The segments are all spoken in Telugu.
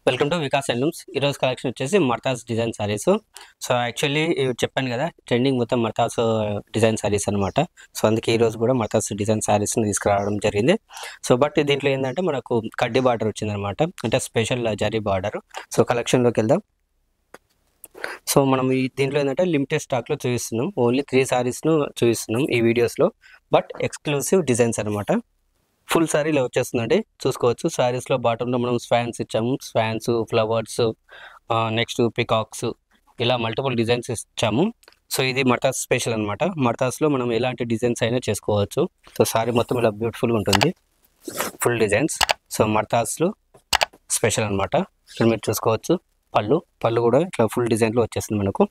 Welcome to Vikas handlooms. ఈరోజు కలెక్షన్ వచ్చేసి మర్తాస్ డిజైన్ సారీస్. సో యాక్చువల్లీ ఇవి చెప్పాను కదా, ట్రెండింగ్ మొత్తం మర్తాస్ డిజైన్ సారీస్ అనమాట. సో అందుకే ఈరోజు కూడా మర్తాస్ డిజైన్ సారీస్ని తీసుకురావడం జరిగింది. సో బట్ దీంట్లో ఏంటంటే మనకు కడ్డీ బార్డర్ వచ్చిందనమాట, అంటే స్పెషల్ జరీ బార్డర్. సో కలెక్షన్లోకి వెళ్దాం. సో మనం దీంట్లో ఏంటంటే లిమిటెడ్ స్టాక్లో చూపిస్తున్నాం, ఓన్లీ 3 సారీస్ను చూపిస్తున్నాం ఈ వీడియోస్లో. బట్ ఎక్స్క్లూసివ్ డిజైన్స్ అనమాట. ఫుల్ శారీలో వచ్చేస్తుందండి, చూసుకోవచ్చు. శారీస్లో బాటంలో మనం స్వాన్స్ ఇచ్చాము, స్వాన్స్, ఫ్లవర్స్, నెక్స్ట్ పికాక్స్, ఇలా మల్టిపుల్ డిజైన్స్ ఇచ్చాము. సో ఇది మర్తాస్ స్పెషల్ అనమాట. మర్తాస్లో మనం ఎలాంటి డిజైన్స్ అయినా చేసుకోవచ్చు. సో శారీ మొత్తం ఇలా బ్యూటిఫుల్గా ఉంటుంది, ఫుల్ డిజైన్స్. సో మర్తాస్లో స్పెషల్ అనమాట. ఇక్కడ మీరు చూసుకోవచ్చు. పళ్ళు కూడా ఇట్లా ఫుల్ డిజైన్లో వచ్చేస్తుంది మనకు.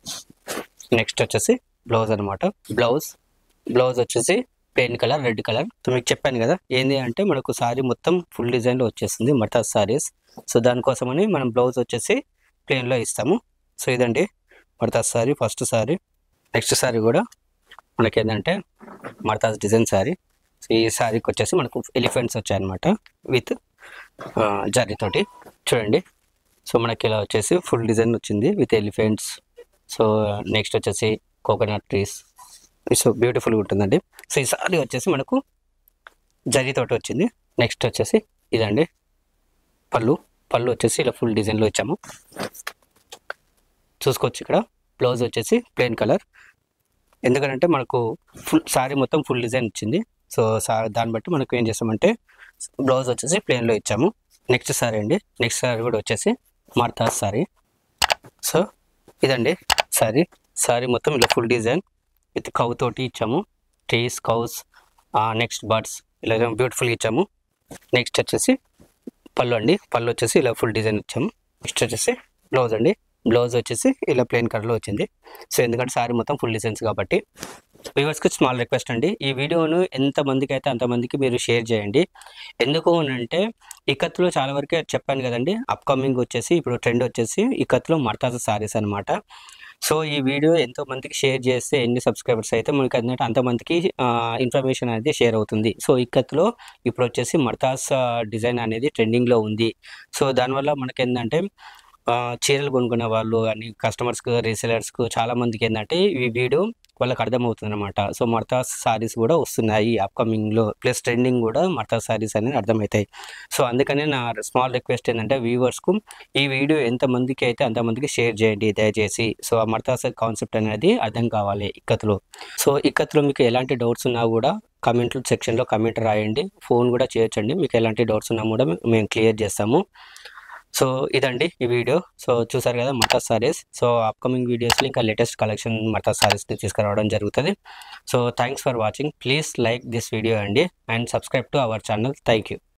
నెక్స్ట్ వచ్చేసి బ్లౌజ్ అనమాట. బ్లౌజ్ వచ్చేసి pain colour, red colour. So మీకు చెప్పాను కదా, ఏంటి అంటే మనకు సారీ మొత్తం ఫుల్ డిజైన్లో వచ్చేస్తుంది మర్తాస్ సారీస్. సో దానికోసమని మనం బ్లౌజ్ వచ్చేసి ప్లెయిన్లో ఇస్తాము. సో ఇదండి మర్తాస్ సారీ, ఫస్ట్ సారీ. నెక్స్ట్ సారీ కూడా మనకి ఏంటంటే మర్తాస్ డిజైన్ సారీ. సో ఈ సారీకి వచ్చేసి మనకు ఎలిఫెంట్స్ వచ్చాయన్నమాట, విత్ జరీతోటి. చూడండి, సో మనకి ఇలా వచ్చేసి ఫుల్ డిజైన్ వచ్చింది విత్ ఎలిఫెంట్స్. సో నెక్స్ట్ వచ్చేసి కోకోనట్ ట్రీస్. సో బ్యూటిఫుల్గా ఉంటుందండి. సో ఈ సారీ వచ్చేసి మనకు జరీతోటి వచ్చింది. నెక్స్ట్ వచ్చేసి ఇదండి పళ్ళు వచ్చేసి ఇలా ఫుల్ డిజైన్లో ఇచ్చాము, చూసుకోవచ్చు. ఇక్కడ బ్లౌజ్ వచ్చేసి ప్లెయిన్ కలర్, ఎందుకంటే మనకు ఫుల్ సారీ మొత్తం ఫుల్ డిజైన్ వచ్చింది. సో దాన్ని బట్టి మనకు ఏం చేస్తామంటే బ్లౌజ్ వచ్చేసి ప్లెయిన్లో ఇచ్చాము. నెక్స్ట్ సారీ అండి, నెక్స్ట్ సారీ కూడా వచ్చేసి మర్తాస్ సారీ. సో ఇదండి సారీ మొత్తం ఇలా ఫుల్ డిజైన్ విత్ కౌ తోటి ఇచ్చాము, ట్రీస్, కౌస్, నెక్స్ట్ బర్డ్స్, ఇలా బ్యూటిఫుల్గా ఇచ్చాము. నెక్స్ట్ వచ్చేసి పళ్ళు వచ్చేసి ఇలా ఫుల్ డిజైన్ ఇచ్చాము. నెక్స్ట్ వచ్చేసి బ్లౌజ్ వచ్చేసి ఇలా ప్లెయిన్ కలర్లో వచ్చింది. సో ఎందుకంటే సారీ మొత్తం ఫుల్ డిజైన్స్ కాబట్టి. వ్యూవర్స్కి స్మాల్ రిక్వెస్ట్ అండి, ఈ వీడియోను ఎంతమందికి అయితే అంతమందికి మీరు షేర్ చేయండి. ఎందుకు అంటే ఇక్కత్లో చాలా వరకే చెప్పాను కదండి, అప్కమింగ్ వచ్చేసి ఇప్పుడు ట్రెండ్ వచ్చేసి ఇక్కత్లో మర్తాస్ సారీస్ అనమాట. సో ఈ వీడియో ఎంతోమందికి షేర్ చేస్తే ఎన్ని సబ్స్క్రైబర్స్ అయితే మనకి అన్నట్టు అంతమందికి ఇన్ఫర్మేషన్ అనేది షేర్ అవుతుంది. సో ఇక్కత్లో ఇప్పుడు వచ్చేసి మర్తాస్ డిజైన్ అనేది ట్రెండింగ్లో ఉంది. సో దానివల్ల మనకి ఏంటంటే చీరలు కొనుక్కునే వాళ్ళు కానీ కస్టమర్స్కి, రీసెలర్స్కు చాలామందికి ఏంటంటే ఈ వీడియో వాళ్ళకి అర్థమవుతుంది అనమాట. సో మర్తాస్ సారీస్ కూడా వస్తున్నాయి అప్కమింగ్లో, ప్లస్ ట్రెండింగ్ కూడా మర్తాస్ సారీస్ అనేది అర్థమవుతాయి. సో అందుకని నా స్మాల్ రిక్వెస్ట్ ఏంటంటే వ్యూవర్స్కు ఈ వీడియో ఎంతమందికి అయితే అంతమందికి షేర్ చేయండి దయచేసి. సో ఆ మర్తాస్ కాన్సెప్ట్ అనేది అర్థం కావాలి ఇక్కత్లో. సో ఇక్కత్లో మీకు ఎలాంటి డౌట్స్ ఉన్నా కూడా కమెంట్ సెక్షన్లో కమెంట్ రాయండి, ఫోన్ కూడా చేయొచ్చండి. మీకు ఎలాంటి డౌట్స్ ఉన్నా కూడా మేము క్లియర్ చేస్తాము. సో ఇదండి ఈ వీడియో. సో చూసారు కదా మర్తాస్ సారీస్. సో అప్కమింగ్ వీడియోస్లో ఇంకా లేటెస్ట్ కలెక్షన్ మర్తాస్ సారీస్ని తీసుకురావడం జరుగుతుంది. So thanks for watching. Please like this video అండి and subscribe to our channel. Thank you.